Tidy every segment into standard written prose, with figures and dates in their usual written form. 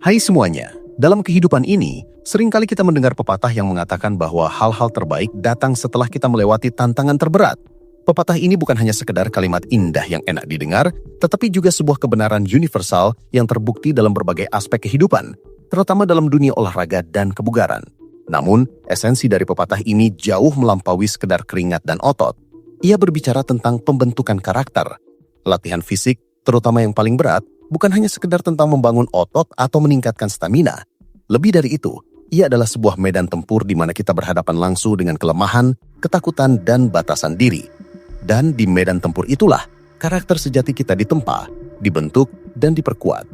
Hai semuanya, dalam kehidupan ini, seringkali kita mendengar pepatah yang mengatakan bahwa hal-hal terbaik datang setelah kita melewati tantangan terberat. Pepatah ini bukan hanya sekedar kalimat indah yang enak didengar, tetapi juga sebuah kebenaran universal yang terbukti dalam berbagai aspek kehidupan, terutama dalam dunia olahraga dan kebugaran. Namun, esensi dari pepatah ini jauh melampaui sekedar keringat dan otot. Ia berbicara tentang pembentukan karakter. Latihan fisik, terutama yang paling berat, bukan hanya sekedar tentang membangun otot atau meningkatkan stamina. Lebih dari itu, ia adalah sebuah medan tempur di mana kita berhadapan langsung dengan kelemahan, ketakutan, dan batasan diri. Dan di medan tempur itulah, karakter sejati kita ditempa, dibentuk, dan diperkuat.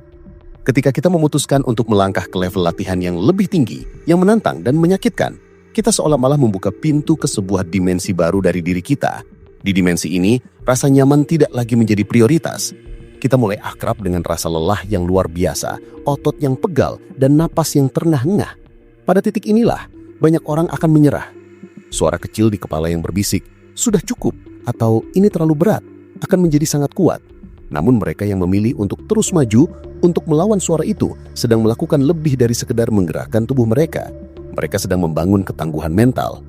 Ketika kita memutuskan untuk melangkah ke level latihan yang lebih tinggi, yang menantang dan menyakitkan, kita seolah-olah membuka pintu ke sebuah dimensi baru dari diri kita. Di dimensi ini, rasa nyaman tidak lagi menjadi prioritas. Kita mulai akrab dengan rasa lelah yang luar biasa, otot yang pegal, dan napas yang terengah-engah. Pada titik inilah, banyak orang akan menyerah. Suara kecil di kepala yang berbisik, "Sudah cukup," atau "Ini terlalu berat," akan menjadi sangat kuat. Namun mereka yang memilih untuk terus maju, untuk melawan suara itu, sedang melakukan lebih dari sekedar menggerakkan tubuh mereka. Mereka sedang membangun ketangguhan mental.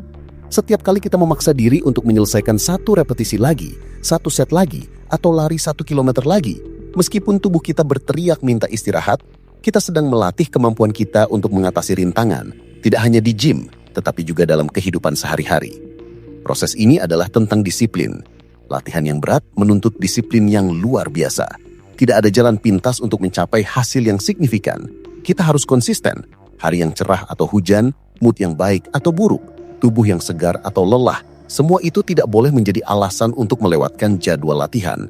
Setiap kali kita memaksa diri untuk menyelesaikan satu repetisi lagi, satu set lagi, atau lari 1 kilometer lagi, meskipun tubuh kita berteriak minta istirahat, kita sedang melatih kemampuan kita untuk mengatasi rintangan, tidak hanya di gym, tetapi juga dalam kehidupan sehari-hari. Proses ini adalah tentang disiplin. Latihan yang berat menuntut disiplin yang luar biasa. Tidak ada jalan pintas untuk mencapai hasil yang signifikan. Kita harus konsisten. Hari yang cerah atau hujan, mood yang baik atau buruk, tubuh yang segar atau lelah, semua itu tidak boleh menjadi alasan untuk melewatkan jadwal latihan.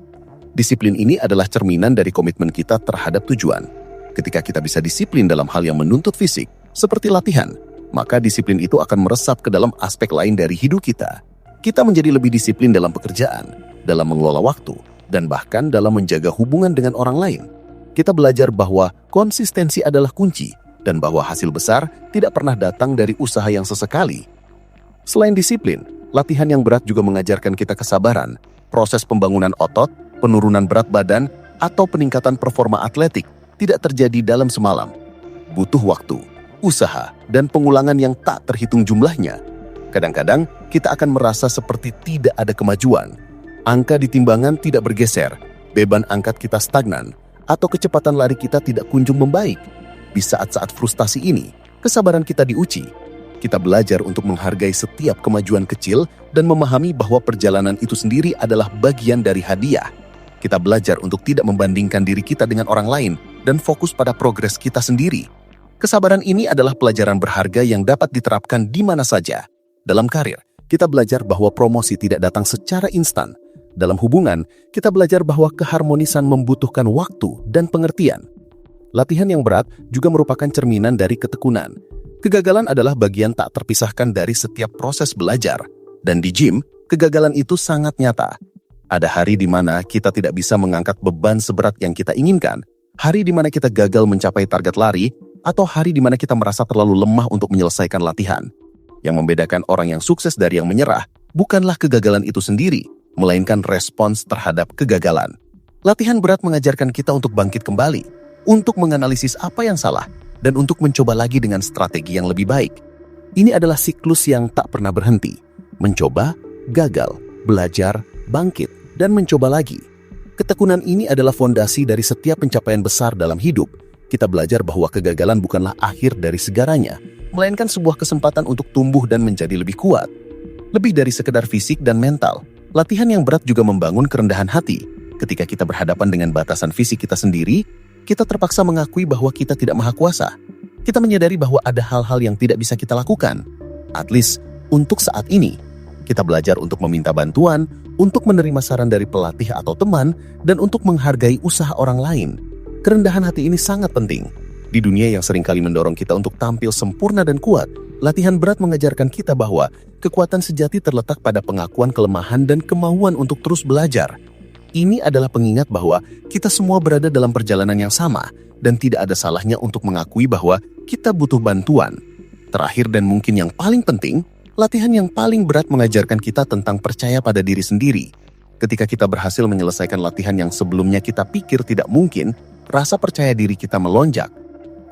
Disiplin ini adalah cerminan dari komitmen kita terhadap tujuan. Ketika kita bisa disiplin dalam hal yang menuntut fisik, seperti latihan, maka disiplin itu akan meresap ke dalam aspek lain dari hidup kita. Kita menjadi lebih disiplin dalam pekerjaan, dalam mengelola waktu, dan bahkan dalam menjaga hubungan dengan orang lain. Kita belajar bahwa konsistensi adalah kunci, dan bahwa hasil besar tidak pernah datang dari usaha yang sesekali. Selain disiplin, latihan yang berat juga mengajarkan kita kesabaran. Proses pembangunan otot, penurunan berat badan, atau peningkatan performa atletik tidak terjadi dalam semalam. Butuh waktu, usaha, dan pengulangan yang tak terhitung jumlahnya. Kadang-kadang, kita akan merasa seperti tidak ada kemajuan. Angka di timbangan tidak bergeser, beban angkat kita stagnan, atau kecepatan lari kita tidak kunjung membaik. Di saat-saat frustasi ini, kesabaran kita diuji. Kita belajar untuk menghargai setiap kemajuan kecil dan memahami bahwa perjalanan itu sendiri adalah bagian dari hadiah. Kita belajar untuk tidak membandingkan diri kita dengan orang lain dan fokus pada progres kita sendiri. Kesabaran ini adalah pelajaran berharga yang dapat diterapkan di mana saja. Dalam karir, kita belajar bahwa promosi tidak datang secara instan. Dalam hubungan, kita belajar bahwa keharmonisan membutuhkan waktu dan pengertian. Latihan yang berat juga merupakan cerminan dari ketekunan. Kegagalan adalah bagian tak terpisahkan dari setiap proses belajar. Dan di gym, kegagalan itu sangat nyata. Ada hari di mana kita tidak bisa mengangkat beban seberat yang kita inginkan, hari di mana kita gagal mencapai target lari, atau hari di mana kita merasa terlalu lemah untuk menyelesaikan latihan. Yang membedakan orang yang sukses dari yang menyerah bukanlah kegagalan itu sendiri, melainkan respons terhadap kegagalan. Latihan berat mengajarkan kita untuk bangkit kembali, untuk menganalisis apa yang salah, dan untuk mencoba lagi dengan strategi yang lebih baik. Ini adalah siklus yang tak pernah berhenti. Mencoba, gagal, belajar, bangkit, dan mencoba lagi. Ketekunan ini adalah fondasi dari setiap pencapaian besar dalam hidup. Kita belajar bahwa kegagalan bukanlah akhir dari segalanya, melainkan sebuah kesempatan untuk tumbuh dan menjadi lebih kuat. Lebih dari sekedar fisik dan mental, latihan yang berat juga membangun kerendahan hati. Ketika kita berhadapan dengan batasan fisik kita sendiri, kita terpaksa mengakui bahwa kita tidak maha kuasa. Kita menyadari bahwa ada hal-hal yang tidak bisa kita lakukan. At least, untuk saat ini, kita belajar untuk meminta bantuan, untuk menerima saran dari pelatih atau teman, dan untuk menghargai usaha orang lain. Kerendahan hati ini sangat penting. Di dunia yang seringkali mendorong kita untuk tampil sempurna dan kuat, latihan berat mengajarkan kita bahwa kekuatan sejati terletak pada pengakuan kelemahan dan kemauan untuk terus belajar. Ini adalah pengingat bahwa kita semua berada dalam perjalanan yang sama dan tidak ada salahnya untuk mengakui bahwa kita butuh bantuan. Terakhir dan mungkin yang paling penting, latihan yang paling berat mengajarkan kita tentang percaya pada diri sendiri. Ketika kita berhasil menyelesaikan latihan yang sebelumnya kita pikir tidak mungkin, rasa percaya diri kita melonjak.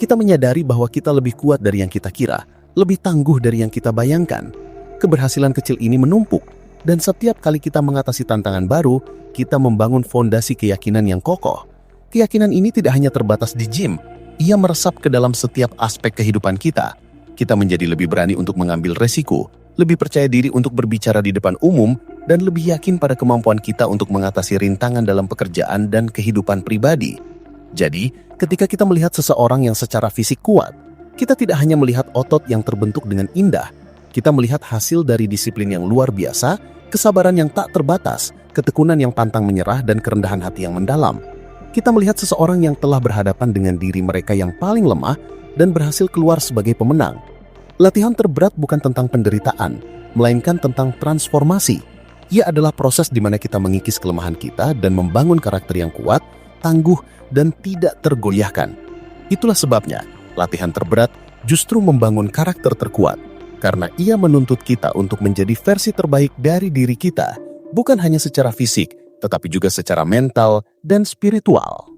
Kita menyadari bahwa kita lebih kuat dari yang kita kira, lebih tangguh dari yang kita bayangkan. Keberhasilan kecil ini menumpuk, dan setiap kali kita mengatasi tantangan baru, kita membangun fondasi keyakinan yang kokoh. Keyakinan ini tidak hanya terbatas di gym, ia meresap ke dalam setiap aspek kehidupan kita. Kita menjadi lebih berani untuk mengambil resiko, lebih percaya diri untuk berbicara di depan umum, dan lebih yakin pada kemampuan kita untuk mengatasi rintangan dalam pekerjaan dan kehidupan pribadi. Jadi, ketika kita melihat seseorang yang secara fisik kuat, kita tidak hanya melihat otot yang terbentuk dengan indah, kita melihat hasil dari disiplin yang luar biasa, kesabaran yang tak terbatas, ketekunan yang pantang menyerah, dan kerendahan hati yang mendalam. Kita melihat seseorang yang telah berhadapan dengan diri mereka yang paling lemah dan berhasil keluar sebagai pemenang. Latihan terberat bukan tentang penderitaan, melainkan tentang transformasi. Ia adalah proses di mana kita mengikis kelemahan kita dan membangun karakter yang kuat, tangguh, dan tidak tergoyahkan. Itulah sebabnya, latihan terberat justru membangun karakter terkuat, karena ia menuntut kita untuk menjadi versi terbaik dari diri kita, bukan hanya secara fisik, tetapi juga secara mental dan spiritual.